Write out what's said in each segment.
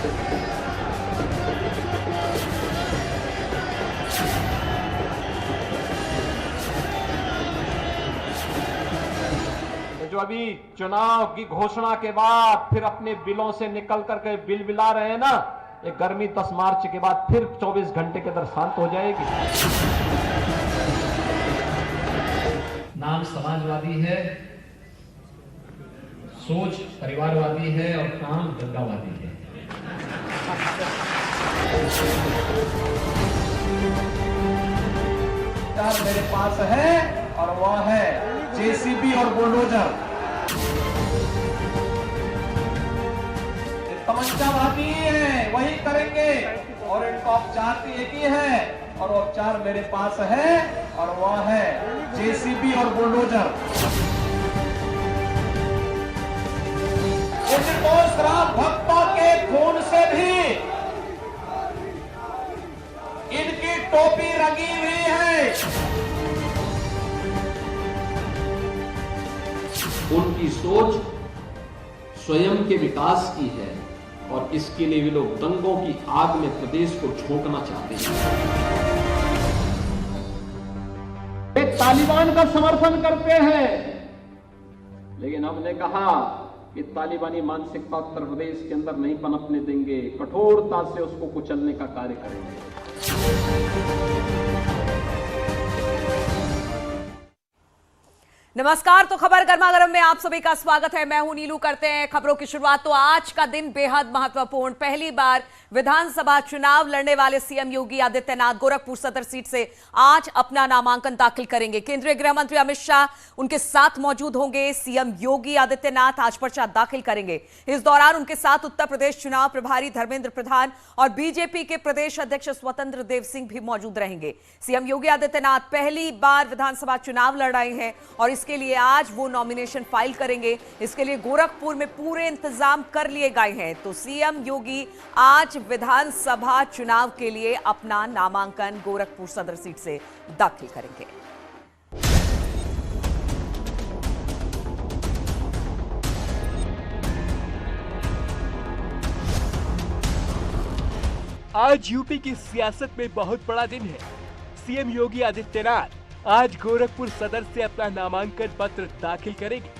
जो अभी चुनाव की घोषणा के बाद फिर अपने बिलों से निकल करके बिल बिला रहे हैं ना, ये गर्मी 10 मार्च के बाद फिर 24 घंटे के अंदर शांत हो जाएगी। नाम समाजवादी है, सोच परिवारवादी है और काम गद्दावादी है। मेरे पास है और वह है जेसीबी और बुलडोजर। तमंचावादी है, वही करेंगे और इनको औपचार एक ही है और औपचार मेरे पास है और वह है जेसीबी और बुलडोजर। इनको शराब भक्तों के खून से भी इनकी टोपी रंगी हुई है। उनकी सोच स्वयं के विकास की है और इसके लिए वे लोग दंगों की आग में प्रदेश को झोंकना चाहते हैं। वे तालिबान का समर्थन करते हैं, लेकिन हमने कहा कि तालिबानी मानसिकता उत्तर प्रदेश के अंदर नहीं पनपने देंगे, कठोरता से उसको कुचलने का कार्य करेंगे। नमस्कार। तो खबर गर्मा गर्म में आप सभी का स्वागत है। मैं हूं नीलू। करते हैं खबरों की शुरुआत। तो आज का दिन बेहद महत्वपूर्ण। पहली बार विधानसभा चुनाव लड़ने वाले सीएम योगी आदित्यनाथ गोरखपुर सदर सीट से आज अपना नामांकन दाखिल करेंगे। केंद्रीय गृह मंत्री अमित शाह उनके साथ मौजूद होंगे। सीएम योगी आदित्यनाथ आज पर्चा दाखिल करेंगे। इस दौरान उनके साथ उत्तर प्रदेश चुनाव प्रभारी धर्मेंद्र प्रधान और बीजेपी के प्रदेश अध्यक्ष स्वतंत्र देव सिंह भी मौजूद रहेंगे। सीएम योगी आदित्यनाथ पहली बार विधानसभा चुनाव लड़ रहे हैं और इसके लिए आज वो नॉमिनेशन फाइल करेंगे। इसके लिए गोरखपुर में पूरे इंतजाम कर लिए गए हैं। तो सीएम योगी आज विधानसभा चुनाव के लिए अपना नामांकन गोरखपुर सदर सीट से दाखिल करेंगे। आज यूपी की सियासत में बहुत बड़ा दिन है। सीएम योगी आदित्यनाथ आज गोरखपुर सदर से अपना नामांकन पत्र दाखिल करेंगे।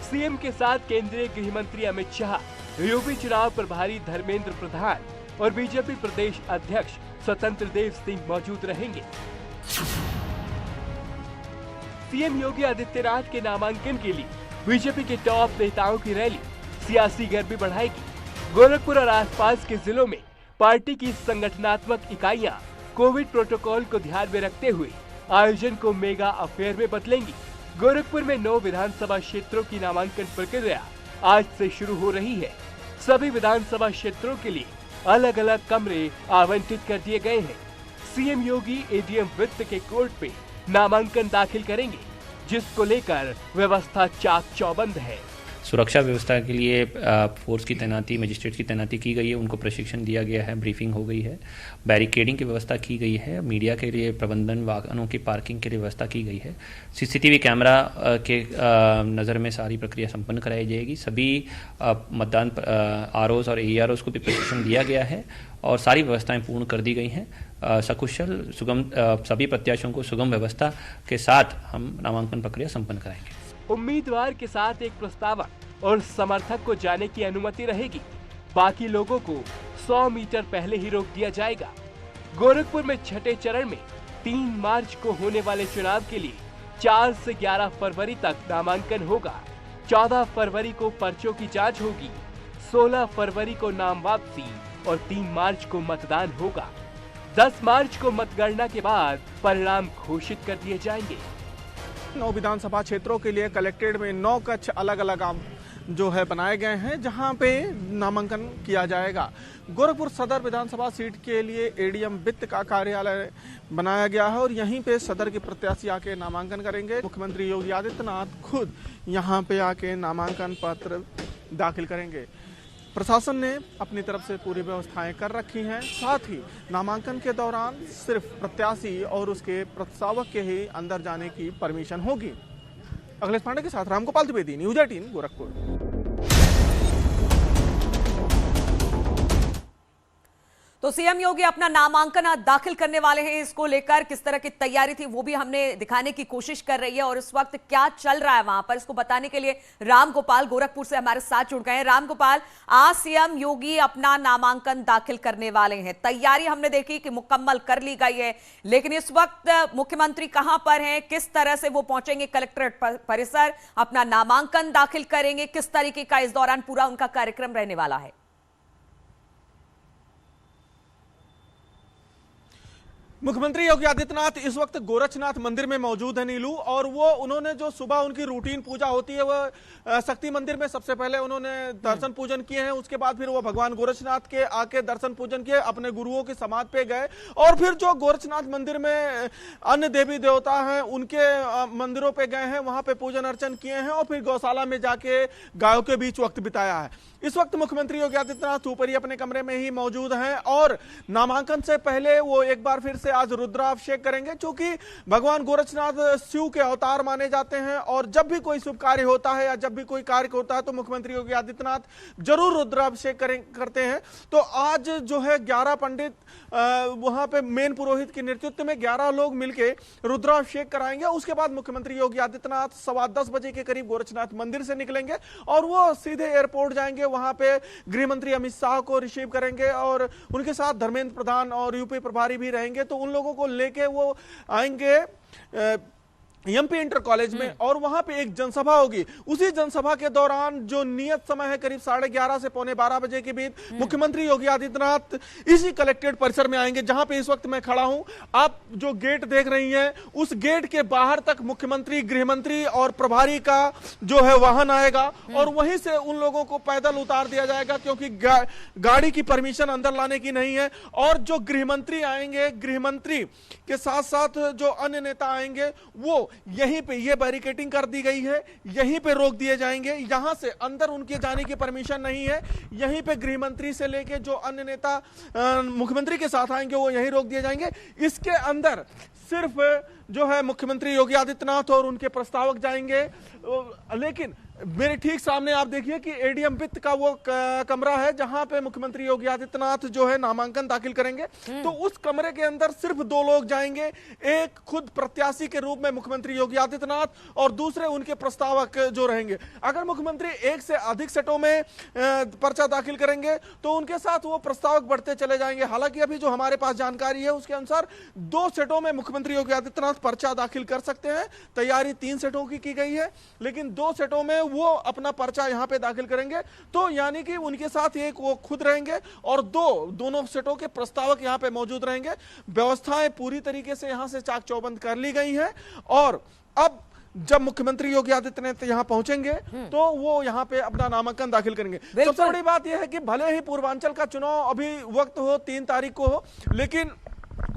सीएम के साथ केंद्रीय गृह मंत्री अमित शाह, यूपी चुनाव प्रभारी धर्मेंद्र प्रधान और बीजेपी प्रदेश अध्यक्ष स्वतंत्र देव सिंह मौजूद रहेंगे। सीएम योगी आदित्यनाथ के नामांकन के लिए बीजेपी के टॉप नेताओं की रैली सियासी गर्मी बढ़ाएगी। गोरखपुर और आसपास के जिलों में पार्टी की संगठनात्मक इकाइयां कोविड प्रोटोकॉल को ध्यान में रखते हुए आयोजन को मेगा अफेयर में बदलेंगी। गोरखपुर में 9 विधानसभा क्षेत्रों की नामांकन प्रक्रिया आज से शुरू हो रही है। सभी विधानसभा क्षेत्रों के लिए अलग अलग कमरे आवंटित कर दिए गए हैं। सीएम योगी एडीएम वित्त के कोर्ट पे नामांकन दाखिल करेंगे, जिसको लेकर व्यवस्था चाक चौबंद है। सुरक्षा व्यवस्था के लिए फोर्स की तैनाती, मजिस्ट्रेट की तैनाती की गई है। उनको प्रशिक्षण दिया गया है, ब्रीफिंग हो गई है, बैरिकेडिंग की व्यवस्था की गई है, मीडिया के लिए प्रबंधन, वाहनों की पार्किंग के लिए व्यवस्था की गई है। सीसीटीवी कैमरा के नज़र में सारी प्रक्रिया संपन्न कराई जाएगी। सभी मतदान आरओज और एआरओज को भी प्रशिक्षण दिया गया है और सारी व्यवस्थाएं पूर्ण कर दी गई हैं। सकुशल सुगम सभी प्रत्याशियों को सुगम व्यवस्था के साथ हम नामांकन प्रक्रिया संपन्न कराएंगे। उम्मीदवार के साथ एक प्रस्तावक और समर्थक को जाने की अनुमति रहेगी। बाकी लोगों को 100 मीटर पहले ही रोक दिया जाएगा। गोरखपुर में छठे चरण में 3 मार्च को होने वाले चुनाव के लिए 4 से 11 फरवरी तक नामांकन होगा। 14 फरवरी को पर्चों की जांच होगी। 16 फरवरी को नाम वापसी और 3 मार्च को मतदान होगा। 10 मार्च को मतगणना के बाद परिणाम घोषित कर दिए जाएंगे। 9 विधानसभा क्षेत्रों के लिए कलेक्टेड में 9 कक्ष अलग अलग जो है बनाए गए हैं, जहां पे नामांकन किया जाएगा। गोरखपुर सदर विधानसभा सीट के लिए एडीएम वित्त का कार्यालय बनाया गया है और यहीं पे सदर के प्रत्याशी आके नामांकन करेंगे। मुख्यमंत्री योगी आदित्यनाथ खुद यहां पे आके नामांकन पत्र दाखिल करेंगे। प्रशासन ने अपनी तरफ से पूरी व्यवस्थाएं कर रखी हैं। साथ ही नामांकन के दौरान सिर्फ प्रत्याशी और उसके प्रस्तावक के ही अंदर जाने की परमिशन होगी। अखिलेश पांडे के साथ रामगोपाल द्विवेदी, न्यूज 18 गोरखपुर। तो सीएम योगी अपना नामांकन आज दाखिल करने वाले हैं। इसको लेकर किस तरह की तैयारी थी वो भी हमने दिखाने की कोशिश कर रही है और इस वक्त क्या चल रहा है वहां पर, इसको बताने के लिए राम गोपाल गोरखपुर से हमारे साथ जुड़ गए हैं। राम गोपाल, आज सीएम योगी अपना नामांकन दाखिल करने वाले हैं। तैयारी हमने देखी कि मुकम्मल कर ली गई है, लेकिन इस वक्त मुख्यमंत्री कहां पर हैं, किस तरह से वो पहुंचेंगे कलेक्ट्रेट परिसर, अपना नामांकन दाखिल करेंगे, किस तरीके का इस दौरान पूरा उनका कार्यक्रम रहने वाला है? मुख्यमंत्री योगी आदित्यनाथ इस वक्त गोरक्षनाथ मंदिर में मौजूद है नीलू, और वो उन्होंने जो सुबह उनकी रूटीन पूजा होती है वो शक्ति मंदिर में सबसे पहले उन्होंने दर्शन पूजन किए हैं। उसके बाद फिर वो भगवान गोरक्षनाथ के आके दर्शन पूजन किए, अपने गुरुओं की समाधि पे गए और फिर जो गोरक्षनाथ मंदिर में अन्य देवी देवता हैं उनके मंदिरों पे गए हैं, वहां पे पूजन अर्चन किए हैं और फिर गौशाला में जाके गायों के बीच वक्त बिताया है। इस वक्त मुख्यमंत्री योगी आदित्यनाथ ऊपर ही अपने कमरे में ही मौजूद हैं और नामांकन से पहले वो एक बार फिर से आज रुद्राभिषेक करेंगे, क्योंकि भगवान गोरक्षनाथ शिव के अवतार माने जाते हैं और जब भी कोई शुभ कार्य होता है या जब भी कोई कार्य होता है तो मुख्यमंत्री योगी आदित्यनाथ जरूर रुद्राभिषेक करते हैं। तो आज जो है 11 पंडित वहां पे मेन पुरोहित के नेतृत्व में 11 लोग मिलकर रुद्राभिषेक कराएंगे। उसके बाद मुख्यमंत्री योगी आदित्यनाथ 10:15 बजे के करीब गोरक्षनाथ मंदिर से निकलेंगे और वो सीधे एयरपोर्ट जाएंगे, वहां पे गृह मंत्री अमित शाह को रिसीव करेंगे और उनके साथ धर्मेंद्र प्रधान और यूपी प्रभारी भी रहेंगे। तो उन लोगों को लेके वो आएंगे एमपी इंटर कॉलेज में और वहां पे एक जनसभा होगी। उसी जनसभा के दौरान जो नियत समय है करीब 11:30 से 11:45 बजे के बीच मुख्यमंत्री योगी आदित्यनाथ इसी कलेक्ट्रेट परिसर में आएंगे, जहां पे इस वक्त मैं खड़ा हूं। आप जो गेट देख रही हैं उस गेट के बाहर तक मुख्यमंत्री, गृह मंत्री और प्रभारी का जो है वाहन आएगा और वहीं से उन लोगों को पैदल उतार दिया जाएगा, क्योंकि गाड़ी की परमिशन अंदर लाने की नहीं है। और जो गृह मंत्री आएंगे, गृह मंत्री के साथ साथ जो अन्य नेता आएंगे वो यहीं पे ये बैरिकेडिंग कर दी गई है, यहीं पे रोक दिए जाएंगे। यहां से अंदर उनके जाने की परमिशन नहीं है। यहीं पे गृह मंत्री से लेके जो अन्य नेता मुख्यमंत्री के साथ आएंगे वो यहीं रोक दिए जाएंगे। इसके अंदर सिर्फ जो है मुख्यमंत्री योगी आदित्यनाथ और उनके प्रस्तावक जाएंगे। लेकिन मेरे ठीक सामने आप देखिए कि एडीएम वित्त का वो कमरा है जहां पे मुख्यमंत्री योगी आदित्यनाथ जो है नामांकन दाखिल करेंगे। तो उस कमरे के अंदर सिर्फ 2 लोग जाएंगे, एक खुद प्रत्याशी के रूप में मुख्यमंत्री योगी आदित्यनाथ और दूसरे उनके प्रस्तावक जो रहेंगे। अगर मुख्यमंत्री एक से अधिक सेटों में पर्चा दाखिल करेंगे तो उनके साथ वो प्रस्तावक बढ़ते चले जाएंगे। हालांकि अभी जो हमारे पास जानकारी है उसके अनुसार 2 सेटों में मुख्यमंत्री योगी आदित्यनाथ पर्चा दाखिल कर सकते हैं। तैयारी 3 सेटों की गई है, लेकिन 2 सेटों में वो अपना पर्चा यहां पे दाखिल करेंगे। तो यानी कि उनके साथ एक वो खुद रहेंगे और दोनों सेटों के प्रस्तावक यहां पे मौजूद रहेंगे। व्यवस्थाएं पूरी तरीके से यहां से चाक चौबंद कर ली गई हैं और अब जब मुख्यमंत्री योगी आदित्यनाथ यहां पहुंचेंगे तो वो यहां पे अपना नामांकन दाखिल करेंगे। सबसे बड़ी बात यह है कि भले ही पूर्वांचल का चुनाव अभी वक्त हो 3 तारीख को हो, लेकिन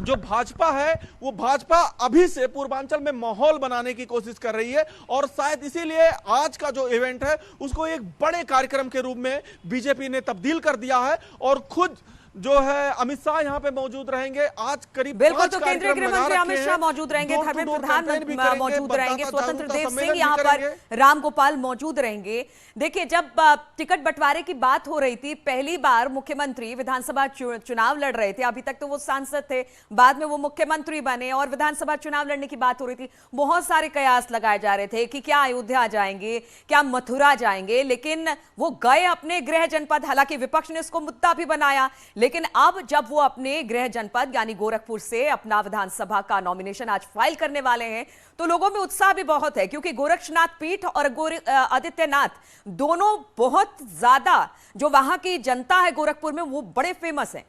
जो भाजपा है वो भाजपा अभी से पूर्वांचल में माहौल बनाने की कोशिश कर रही है और शायद इसीलिए आज का जो इवेंट है उसको एक बड़े कार्यक्रम के रूप में बीजेपी ने तब्दील कर दिया है और खुद जो है अमित शाह यहाँ पे मौजूद रहेंगे। आज करीब बिल्कुल, तो केंद्रीय गृह मंत्री अमित शाह मौजूद रहेंगे, धर्मेंद्र प्रधान मौजूद रहेंगे, स्वतंत्र देव सिंह यहाँ पर राम गोपाल मौजूद रहेंगे। देखिए, जब टिकट बंटवारे की बात हो रही थी, पहली बार मुख्यमंत्री विधानसभा चुनाव लड़ रहे थे। अभी तक तो वो सांसद थे, बाद में वो मुख्यमंत्री बने और विधानसभा चुनाव लड़ने की बात हो रही थी। बहुत सारे कयास लगाए जा रहे थे कि क्या अयोध्या जाएंगे, क्या मथुरा जाएंगे, लेकिन वो गए अपने गृह जनपद। हालांकि विपक्ष ने इसको मुद्दा भी बनाया, लेकिन अब जब वो अपने गृह जनपद यानी गोरखपुर से अपना विधानसभा का नॉमिनेशन आज फाइल करने वाले हैं तो लोगों में उत्साह भी बहुत है, क्योंकि गोरक्षनाथ पीठ और आदित्यनाथ दोनों बहुत ज्यादा जो वहां की जनता है गोरखपुर में वो बड़े फेमस हैं।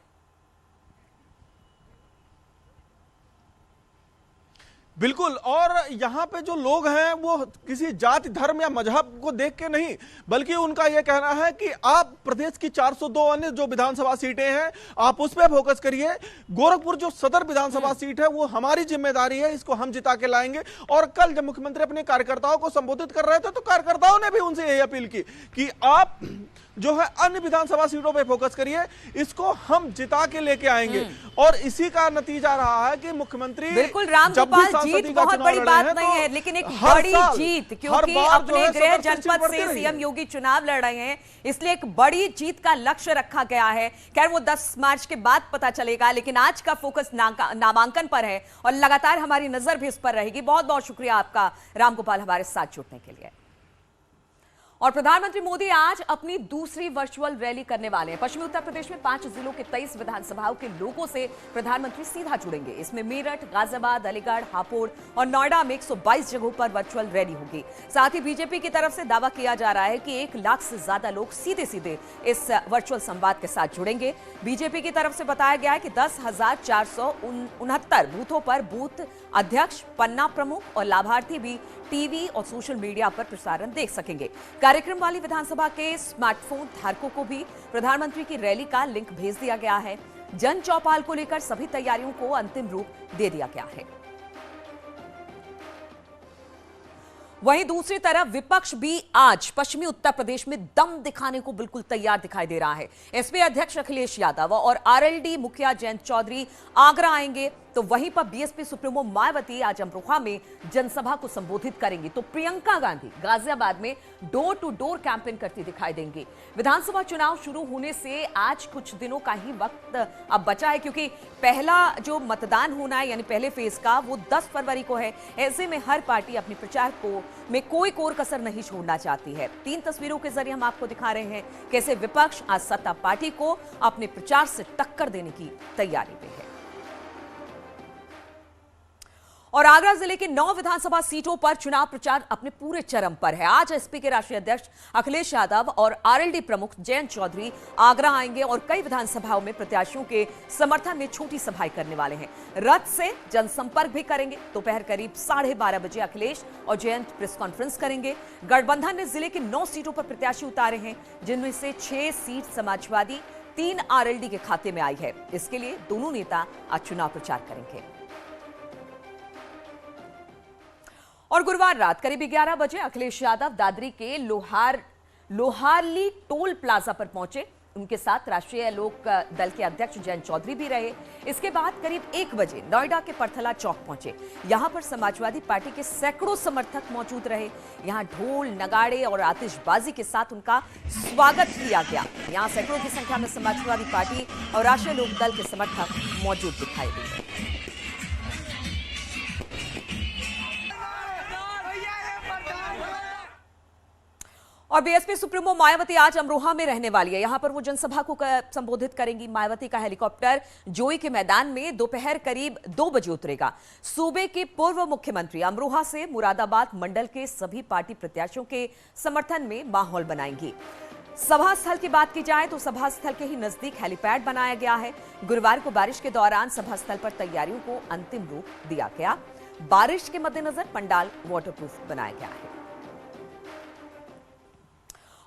बिल्कुल, और यहाँ पे जो लोग हैं वो किसी जाति, धर्म या मजहब को देख के नहीं, बल्कि उनका यह कहना है कि आप प्रदेश की 402 अन्य जो विधानसभा सीटें हैं आप उस पर फोकस करिए। गोरखपुर जो सदर विधानसभा सीट है वो हमारी जिम्मेदारी है, इसको हम जिता के लाएंगे। और कल जब मुख्यमंत्री अपने कार्यकर्ताओं को संबोधित कर रहे थे तो कार्यकर्ताओं ने भी उनसे यही अपील की कि आप जो है अन्य विधानसभा सीटों पे फोकस करिए, इसको हम जिता के लेके आएंगे। और इसी का नतीजा रहा है कि मुख्यमंत्री बिल्कुल रामगोपाल, जीत बहुत बड़ी बात नहीं है, लेकिन एक बड़ी जीत, क्योंकि अपने गृह जनपद से सीएम योगी चुनाव लड़ रहे हैं, इसलिए एक बड़ी जीत का लक्ष्य रखा गया है। खैर वो 10 मार्च के बाद पता चलेगा, लेकिन आज का फोकस नामांकन पर है और लगातार हमारी नजर भी इस पर रहेगी। बहुत बहुत शुक्रिया आपका रामगोपाल हमारे साथ जुड़ने के लिए। और प्रधानमंत्री मोदी आज अपनी दूसरी वर्चुअल रैली करने वाले हैं। पश्चिमी उत्तर प्रदेश में 5 जिलों के 23 विधानसभाओं के लोगों से प्रधानमंत्री सीधा जुड़ेंगे। इसमें मेरठ, गाजियाबाद, अलीगढ़, हापुड़ और नोएडा में 122 जगहों पर वर्चुअल रैली होगी। साथ ही बीजेपी की तरफ से दावा किया जा रहा है कि 1 लाख से ज्यादा लोग सीधे सीधे इस वर्चुअल संवाद के साथ जुड़ेंगे। बीजेपी की तरफ से बताया गया है कि 10,469 बूथों पर बूथ अध्यक्ष, पन्ना प्रमुख और लाभार्थी भी टीवी और सोशल मीडिया पर प्रसारण देख सकेंगे। कार्यक्रम वाली विधानसभा के स्मार्टफोन धारकों को भी प्रधानमंत्री की रैली का लिंक भेज दिया गया है। जन चौपाल को लेकर सभी तैयारियों को अंतिम रूप दे दिया गया है। वहीं दूसरी तरफ विपक्ष भी आज पश्चिमी उत्तर प्रदेश में दम दिखाने को बिल्कुल तैयार दिखाई दे रहा है। एसपी अध्यक्ष अखिलेश यादव और आरएलडी मुखिया जयंत चौधरी आगरा आएंगे, तो वहीं पर बीएसपी सुप्रीमो मायावती आज अमरोहा में जनसभा को संबोधित करेंगी। तो प्रियंका गांधी गाजियाबाद में डोर टू डोर कैंपेन करती दिखाई देंगी। विधानसभा चुनाव शुरू होने से आज कुछ दिनों का ही वक्त अब बचा है, क्योंकि पहला जो मतदान होना है यानी पहले फेज का वो 10 फरवरी को है। ऐसे में हर पार्टी अपने प्रचार में कोई कोर कसर नहीं छोड़ना चाहती है। 3 तस्वीरों के जरिए हम आपको दिखा रहे हैं कैसे विपक्ष आज सत्ता पार्टी को अपने प्रचार से टक्कर देने की तैयारी में है। और आगरा जिले के 9 विधानसभा सीटों पर चुनाव प्रचार अपने पूरे चरम पर है। आज एसपी के राष्ट्रीय अध्यक्ष अखिलेश यादव और आरएलडी प्रमुख जयंत चौधरी आगरा आएंगे और कई विधानसभाओं में प्रत्याशियों के समर्थन में छोटी सभाएं करने वाले हैं। रथ से जनसंपर्क भी करेंगे। दोपहर करीब 12:30 बजे अखिलेश और जयंत प्रेस कॉन्फ्रेंस करेंगे। गठबंधन ने जिले के 9 सीटों पर प्रत्याशी उतारे हैं, जिनमें से 6 सीट समाजवादी, 3 आरएलडी के खाते में आई है। इसके लिए दोनों नेता आज चुनाव प्रचार करेंगे। और गुरुवार रात करीब 11 बजे अखिलेश यादव दादरी के लोहारली टोल प्लाजा पर पहुंचे। उनके साथ राष्ट्रीय लोक दल के अध्यक्ष जयंत चौधरी भी रहे। इसके बाद करीब 1 बजे नोएडा के परथला चौक पहुंचे। यहां पर समाजवादी पार्टी के सैकड़ों समर्थक मौजूद रहे। यहां ढोल, नगाड़े और आतिशबाजी के साथ उनका स्वागत किया गया। यहां सैकड़ों की संख्या में समाजवादी पार्टी और राष्ट्रीय लोक दल के समर्थक मौजूद दिखाई दिए। और बीएसपी सुप्रीमो मायावती आज अमरोहा में रहने वाली है। यहां पर वो जनसभा को संबोधित करेंगी। मायावती का हेलीकॉप्टर जोई के मैदान में दोपहर करीब 2 बजे उतरेगा। सूबे के पूर्व मुख्यमंत्री अमरोहा से मुरादाबाद मंडल के सभी पार्टी प्रत्याशियों के समर्थन में माहौल बनाएंगी। सभा स्थल की बात की जाए तो सभा स्थल के ही नजदीक हेलीपैड बनाया गया है। गुरुवार को बारिश के दौरान सभा स्थल पर तैयारियों को अंतिम रूप दिया गया। बारिश के मद्देनजर पंडाल वाटरप्रूफ बनाया गया है।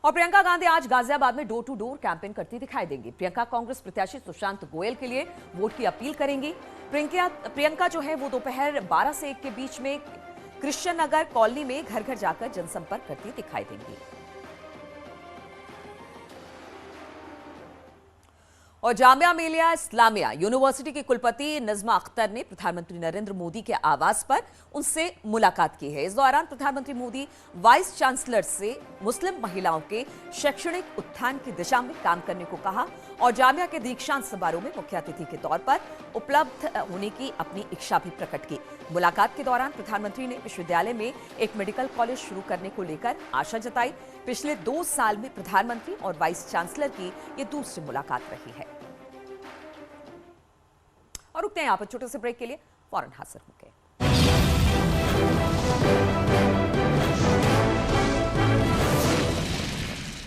और प्रियंका गांधी आज गाजियाबाद में डोर टू डोर कैंपेन करती दिखाई देंगी। प्रियंका कांग्रेस प्रत्याशी सुशांत गोयल के लिए वोट की अपील करेंगी। प्रियंका जो है वो दोपहर 12 से 1 के बीच में कृष्ण नगर कॉलोनी में घर घर जाकर जनसंपर्क करती दिखाई देंगी। और जामिया मिलिया इस्लामिया यूनिवर्सिटी के कुलपति नजमा अख्तर ने प्रधानमंत्री नरेंद्र मोदी के आवास पर उनसे मुलाकात की है। इस दौरान प्रधानमंत्री मोदी वाइस चांसलर से मुस्लिम महिलाओं के शैक्षणिक उत्थान की दिशा में काम करने को कहा और जामिया के दीक्षांत समारोह में मुख्य अतिथि के तौर पर उपलब्ध होने की अपनी इच्छा भी प्रकट की। मुलाकात के दौरान प्रधानमंत्री ने विश्वविद्यालय में एक मेडिकल कॉलेज शुरू करने को लेकर आशा जताई। पिछले 2 साल में प्रधानमंत्री और वाइस चांसलर की ये दूसरी मुलाकात रही है। और रुकते हैं यहां पर छोटे से ब्रेक के लिए, फौरन हाजिर होंगे।